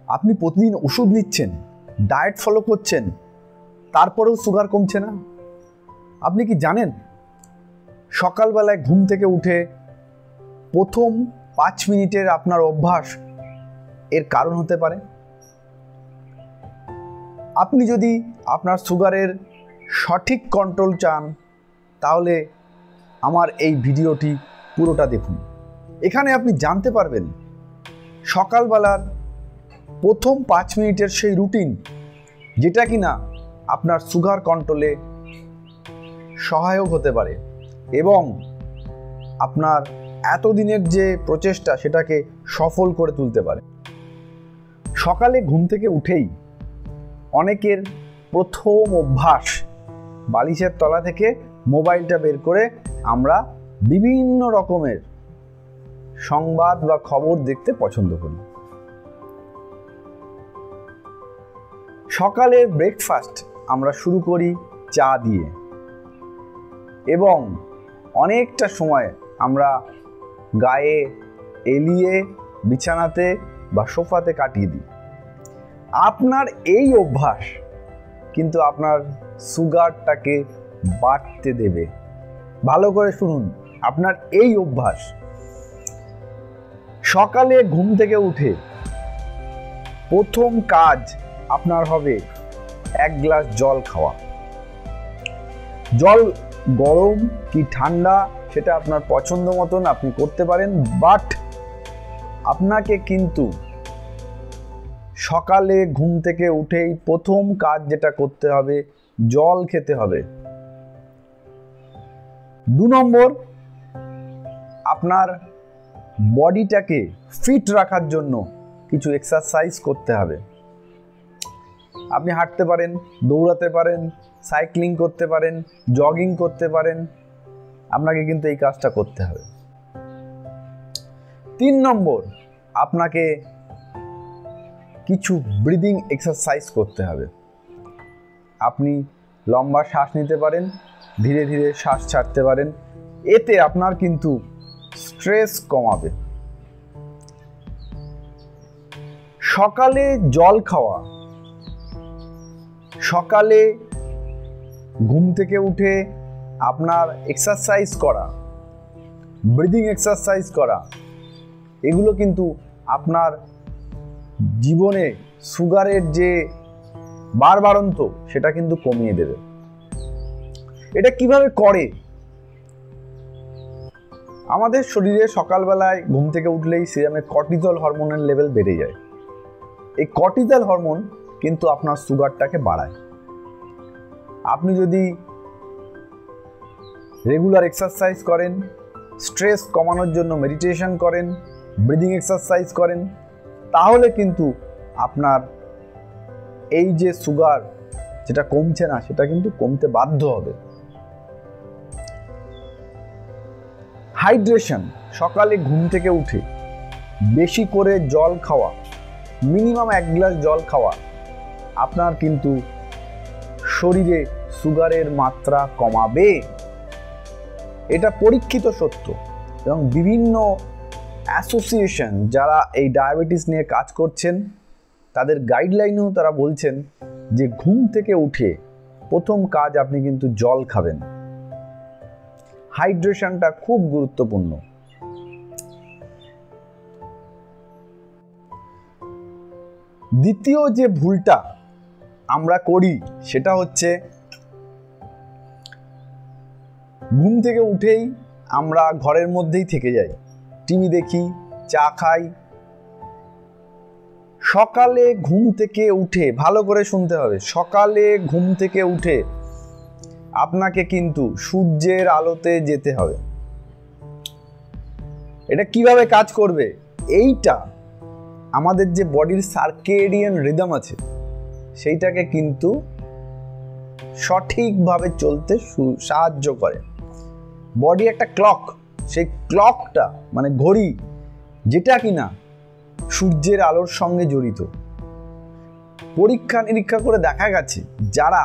আপনি প্রতিদিন ওষুধ নিচ্ছেন, ডায়েট ফলো করছেন, তারপরেও সুগার কমছে না। আপনি কি জানেন সকালবেলায় ঘুম থেকে উঠে প্রথম 5 মিনিটের আপনার অভ্যাস এর কারণ হতে পারে? আপনি যদি আপনার সুগারের সঠিক কন্ট্রোল চান তাহলে আমার এই ভিডিওটি পুরোটা দেখুন। এখানে আপনি জানতে পারবেন সকালবেলার প্রথম 5 মিনিটের সেই রুটিন যেটা কিনা আপনার সুগার কন্ট্রোলে সহায়ক হতে পারে এবং আপনার এতদিনের যে প্রচেষ্টা সেটাকে সফল করে তুলতে পারে। সকালে ঘুম থেকে উঠেই অনেকের প্রথম অভ্যাস বালিশের তলা থেকে মোবাইলটা বের করে আমরা বিভিন্ন রকমের সংবাদ বা খবর দেখতে পছন্দ করি। সকালের ব্রেকফাস্ট আমরা শুরু করি চা দিয়ে এবং অনেকটা সময় আমরা গায়ে এলিয়ে বিছানাতে বা সোফাতে কাটিয়ে দিই। আপনার এই অভ্যাস কিন্তু আপনার সুগারটাকে বাড়তে দেবে। ভালো করে শুনুন, আপনার এই অভ্যাস সকালে ঘুম থেকে উঠে প্রথম কাজ আপনার হবে 1 গ্লাস জল খাওয়া। জল গরম কি ঠান্ডা সেটা আপনার পছন্দ মতন আপনি করতে পারেন, বাট আপনাকে কিন্তু সকালে ঘুম থেকে উঠেই প্রথম কাজ যেটা করতে হবে জল খেতে হবে। 2 নম্বর, আপনার বডিটাকে ফিট রাখার জন্য কিছু এক্সারসাইজ করতে হবে। আপনি হাঁটতে পারেন, দৌড়াতে পারেন, সাইক্লিং করতে পারেন, জগিং করতে পারেন, আপনাকে কিন্তু এই কাজটা করতে হবে। 3 নম্বর, আপনাকে কিছু ব্রিদিং এক্সারসাইজ করতে হবে। আপনি লম্বা শ্বাস নিতে পারেন, ধীরে ধীরে শ্বাস ছাড়তে পারেন, এতে আপনার কিন্তু স্ট্রেস কমাবে। সকালে জল খাওয়া, সকালে ঘুম থেকে উঠে আপনার এক্সারসাইজ করা, ব্রিদিং এক্সারসাইজ করা, এগুলো কিন্তু আপনার জীবনে সুগারের যে বাড়ন্ত সেটা কিন্তু কমিয়ে দেবে। এটা কিভাবে করে? আমাদের শরীরে সকালবেলায় ঘুম থেকে উঠলেই সিরামে কর্টিজল হরমোনের লেভেল বেড়ে যায়। এই কর্টিজল হরমোন কিন্তু আপনার সুগারটাকে বাড়ায়। আপনি যদি রেগুলার এক্সারসাইজ করেন, স্ট্রেস কমানোর জন্য মেডিটেশন করেন, ব্রিদিং এক্সারসাইজ করেন, তাহলে কিন্তু আপনার এই যে সুগার যেটা কমছে না সেটা কিন্তু কমতে বাধ্য হবে। হাইড্রেশন, সকালে ঘুম থেকে উঠে বেশি করে জল খাওয়া, মিনিমাম 1 গ্লাস জল খাওয়া আপনার কিন্তু শরীরে সুগারের মাত্রা কমাবে। এটা পরীক্ষিত সত্য এবং বিভিন্ন অ্যাসোসিয়েশন যারা এই ডায়াবেটিস নিয়ে কাজ করছেন তাদের গাইডলাইনেও তারা বলছেন যে ঘুম থেকে উঠে প্রথম কাজ আপনি কিন্তু জল খাবেন। হাইড্রেশনটা খুব গুরুত্বপূর্ণ। দ্বিতীয় যে ভুলটা আমরা করি সেটা হচ্ছে ঘুম থেকে উঠেই আমরা ঘরের মধ্যেই থেকে যাই, টিভি দেখি, চা খাই। সকালে ঘুম থেকে উঠে, ভালো করে শুনতে হবে, সকালে ঘুম থেকে উঠে আপনাকে কিন্তু সূর্যের আলোতে যেতে হবে। এটা কিভাবে কাজ করবে? এইটা আমাদের যে বডির সার্কেডিয়ান রিদম আছে সেইটাকে কিন্তু সঠিকভাবে চলতে সাহায্য করে। বডি একটা ক্লক, সেই ক্লকটা মানে ঘড়ি যেটা কিনা সূর্যের আলোর সঙ্গে জড়িত। পরীক্ষা নিরীক্ষা করে দেখা গেছে যারা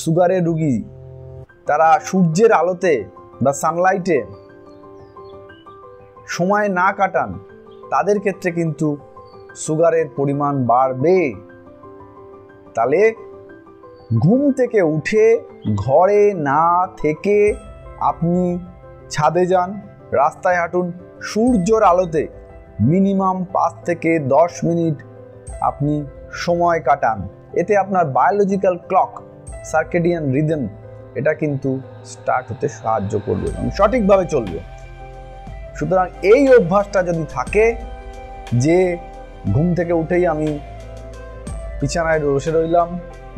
সুগারের রোগী তারা সূর্যের আলোতে বা সানলাইটে সময় না কাটান তাদের ক্ষেত্রে কিন্তু সুগারের পরিমাণ বাড়বে। তাহলে ঘুম থেকে উঠে ঘরে না থেকে আপনি ছাদে যান, রাস্তায় হাঁটুন, সূর্যের আলোতে মিনিমাম 5 থেকে 10 মিনিট আপনি সময় কাটান। এতে আপনার বায়োলজিক্যাল ক্লক, সার্কেডিয়ান রিদম এটা কিন্তু স্টার্ট হতে সাহায্য করবে এবং সঠিকভাবে চলবে। সুতরাং এই অভ্যাসটা যদি থাকে যে ঘুম থেকে উঠেই আমি বিছানায় বসে রইলাম,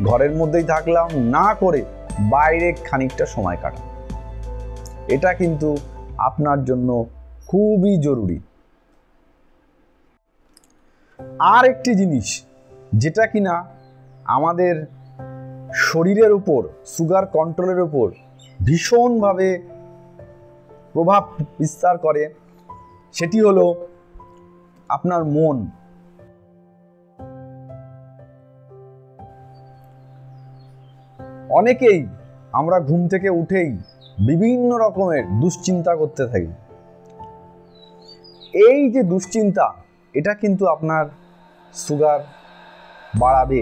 ঘরের মধ্যেই থাকলাম, না করে বাইরে খানিকটা সময় কাটান, এটা কিন্তু আপনার জন্য খুবই জরুরি। আর একটি জিনিস যেটা কিনা আমাদের শরীরের উপর, সুগার কন্ট্রোলের উপর ভীষণভাবে প্রভাব বিস্তার করে, সেটি হলো আপনার মন। অনেকেই আমরা ঘুম থেকে উঠেই বিভিন্ন রকমের দুশ্চিন্তা করতে থাকি। এই যে দুশ্চিন্তা, এটা কিন্তু আপনার সুগার বাড়াবে।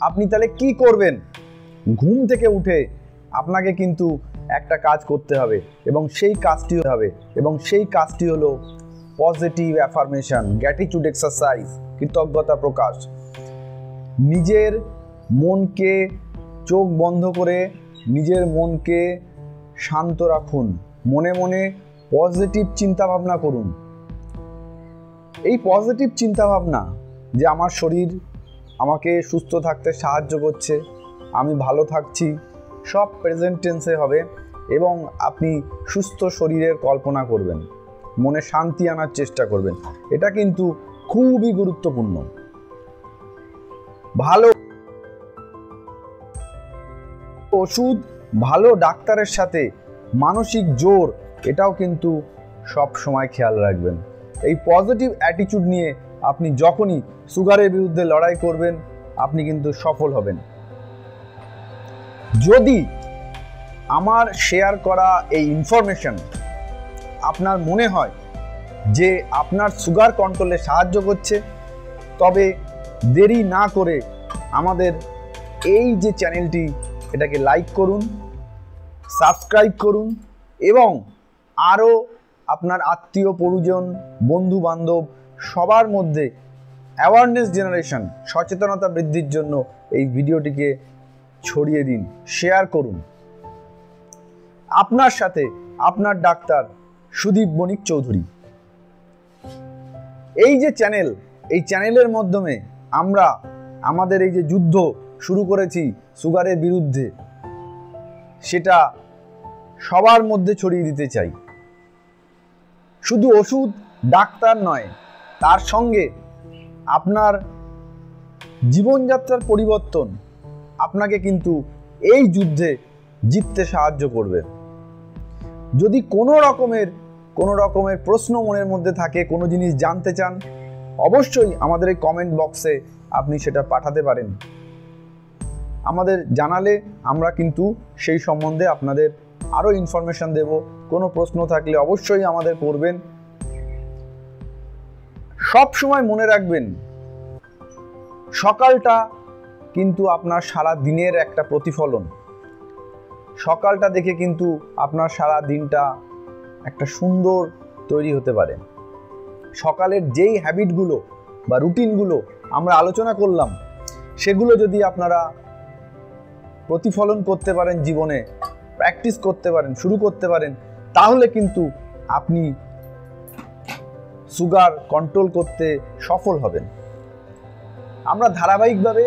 আপনি তাহলে কি করবেন? ঘুম থেকে উঠে আপনাকে কিন্তু একটা কাজ করতে হবে এবং সেই কাজটি হলো পজিটিভ অ্যাফার্মেশন, গ্র্যাটিটিউড এক্সারসাইজ, কৃতজ্ঞতা প্রকাশ। নিজের মনকে চোখ বন্ধ করে নিজের মনকে শান্ত রাখুন, মনে মনে পজিটিভ চিন্তা ভাবনা করুন। এই পজিটিভ চিন্তা ভাবনা যে আমার শরীর আমাকে সুস্থ থাকতে সাহায্য করছে, আমি ভালো থাকছি, সব প্রেজেন্ট টেন্সে হবে এবং আপনি সুস্থ শরীরের কল্পনা করবেন, মনে শান্তি আনার চেষ্টা করবেন। এটা কিন্তু খুবই গুরুত্বপূর্ণ। ভালো ওষুধ, ভালো ডাক্তারের সাথে মানসিক জোর, এটাও কিন্তু সব সময় খেয়াল রাখবেন। এই পজিটিভ অ্যাটিটিউড নিয়ে আপনি যখনই সুগারের বিরুদ্ধে লড়াই করবেন, আপনি কিন্তু সফল হবেন। যদি আমার শেয়ার করা এই ইনফরমেশন আপনার মনে হয় যে আপনার সুগার কন্ট্রোলে সাহায্য করছে, তবে দেরি না করে আমাদের এই যে চ্যানেলটি, এটাকে লাইক করুন, সাবস্ক্রাইব করুন এবং আরও আপনার আত্মীয় পরিজন, বন্ধু বান্ধব সবার মধ্যে অ্যাওয়ারনেস জেনারেশন, সচেতনতা বৃদ্ধির জন্য এই ভিডিওটিকে ছড়িয়ে দিন, শেয়ার করুন। আপনার সাথে আপনার ডাক্তার সুদীপ বণিক চৌধুরী। এই যে চ্যানেল, এই চ্যানেলের মাধ্যমে আমরা আমাদের এই যে যুদ্ধ শুরু করেছি সুগারের বিরুদ্ধে, সেটা সবার মধ্যে ছড়িয়ে দিতে চাই। শুধু ওষুধ, ডাক্তার নয়, তার সঙ্গে আপনার জীবনযাত্রার পরিবর্তন আপনাকে কিন্তু এই যুদ্ধে জিততে সাহায্য করবে। যদি কোনো রকমের প্রশ্ন মনের মধ্যে থাকে, কোনো জিনিস জানতে চান, অবশ্যই আমাদের এই কমেন্ট বক্সে আপনি সেটা পাঠাতে পারেন। আমাদের জানালে আমরা কিন্তু সেই সম্বন্ধে আপনাদের আরও ইনফরমেশন দেব। কোনো প্রশ্ন থাকলে অবশ্যই আমাদের করবেন। সব সময় মনে রাখবেন, সকালটা কিন্তু আপনার সারা দিনের একটা প্রতিফলন। সকালটা দেখে কিন্তু আপনার সারা দিনটা একটা সুন্দর তৈরি হতে পারে। সকালের যেই হ্যাবিটগুলো বা রুটিনগুলো আমরা আলোচনা করলাম, সেগুলো যদি আপনারা প্রতিফলন করতে পারেন, জীবনে প্র্যাকটিস করতে পারেন, শুরু করতে পারেন, তাহলে কিন্তু আপনি সুগার কন্ট্রোল করতে সফল হবেন। আমরা ধারাবাহিকভাবে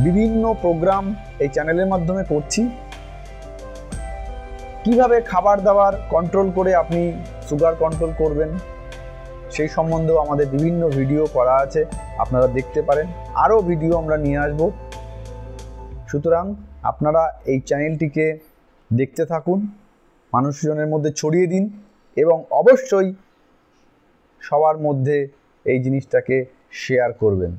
বিভিন্ন প্রোগ্রাম এই চ্যানেলের মাধ্যমে করছি। কিভাবে খাবার দাবার কন্ট্রোল করে আপনি সুগার কন্ট্রোল করবেন, সেই সম্বন্ধেও আমাদের বিভিন্ন ভিডিও করা আছে, আপনারা দেখতে পারেন। আরও ভিডিও আমরা নিয়ে আসব। সুতরাং আপনারা এই চ্যানেলটিকে দেখতে থাকুন, মানুষজনের মধ্যে ছড়িয়ে দিন এবং অবশ্যই সবার মধ্যে এই জিনিসটাকে শেয়ার করবেন।